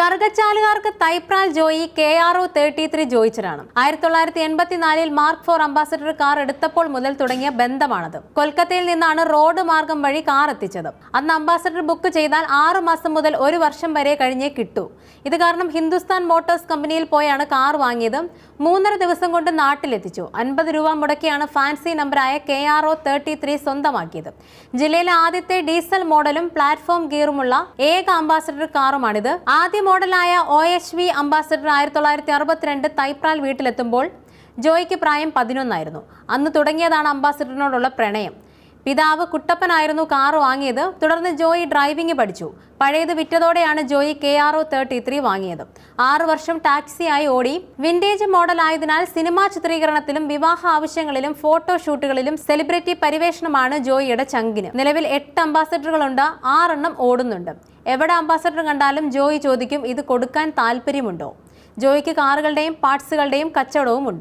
കറുകച്ചാലുകാർക്ക് Thaipral Joy KRO 33 ജോയിച്ചറാണ്. 1984-ൽ Mark 4 Ambassador car എടുത്തപ്പോൾ മുതൽ തുടങ്ങിയ ബന്ധമാണത്. കൊൽക്കത്തയിൽ നിന്നാണ് റോഡ് മാർഗം വഴി കാർ എത്തിച്ചത്. അന്ന് അംബാസഡർ ബുക്ക് ചെയ്താൽ 6 മാസം മുതൽ 1 വർഷം വരെ കഴിഞ്ഞേ കിട്ടൂ. ഇത് കാരണം ഹിന്ദുസ്ഥാൻ മോട്ടോഴ്സ് കമ്പനിയിൽ പോയാണ് കാർ വാങ്ങിയത്. 3.5 ദിവസം കൊണ്ട് നാട്ടിലെത്തിച്ചു. 50 രൂപ മുടക്കിയാണ് ഫാൻസി നമ്പറായ KRO 33 സ്വന്തമാക്കിയത്. ജില്ലയിലെ ആദ്യത്തെ ഡീസൽ മോഡലും പ്ലാറ്റ്ഫോം ഗിയറുമുള്ള ഏക അംബാസഡർ കാറുമാണിത്. ആദ്യ മോഡലായ OHV അംബാസഡർ 1962 തൈപ്രാൽ വീട്ടിലെത്തുമ്പോൾ ജോയിക്ക് പ്രായം 11 ആയിരുന്നു. അന്ന് തുടങ്ങിയതാണ് അംബാസഡറിനോടുള്ള പ്രണയം. പിതാവ് കുട്ടപ്പനായിരുന്നു കാർ വാങ്ങിയത്. തുടർന്ന് ജോയി ഡ്രൈവിംഗ് പഠിച്ചു. പഴയത് വിറ്റതോടെയാണ് ജോയി KRO 33 വാങ്ങിയത്. 6 വർഷം ടാക്സിയായി ഓടി. വിന്റേജ് മോഡൽ ആയതിനാൽ സിനിമാ ചിത്രീകരണത്തിലും വിവാഹ ആവശ്യങ്ങളിലും ഫോട്ടോ ഷൂട്ടുകളിലും സെലിബ്രിറ്റി പരിവേഷണമാണ് ജോയിയുടെ ചങ്കിന്. നിലവിൽ 8 അംബാസഡറുകളുണ്ട്. 6 എണ്ണം ഓടുന്നുണ്ട്. എവിടെ അംബാസഡർ കണ്ടാലും ജോയി ചോദിക്കും, ഇത് കൊടുക്കാൻ താല്പര്യമുണ്ടോ? ജോയിക്ക് കാറുകളുടെയും പാർട്സുകളുടെയും കച്ചവടവും ഉണ്ട്.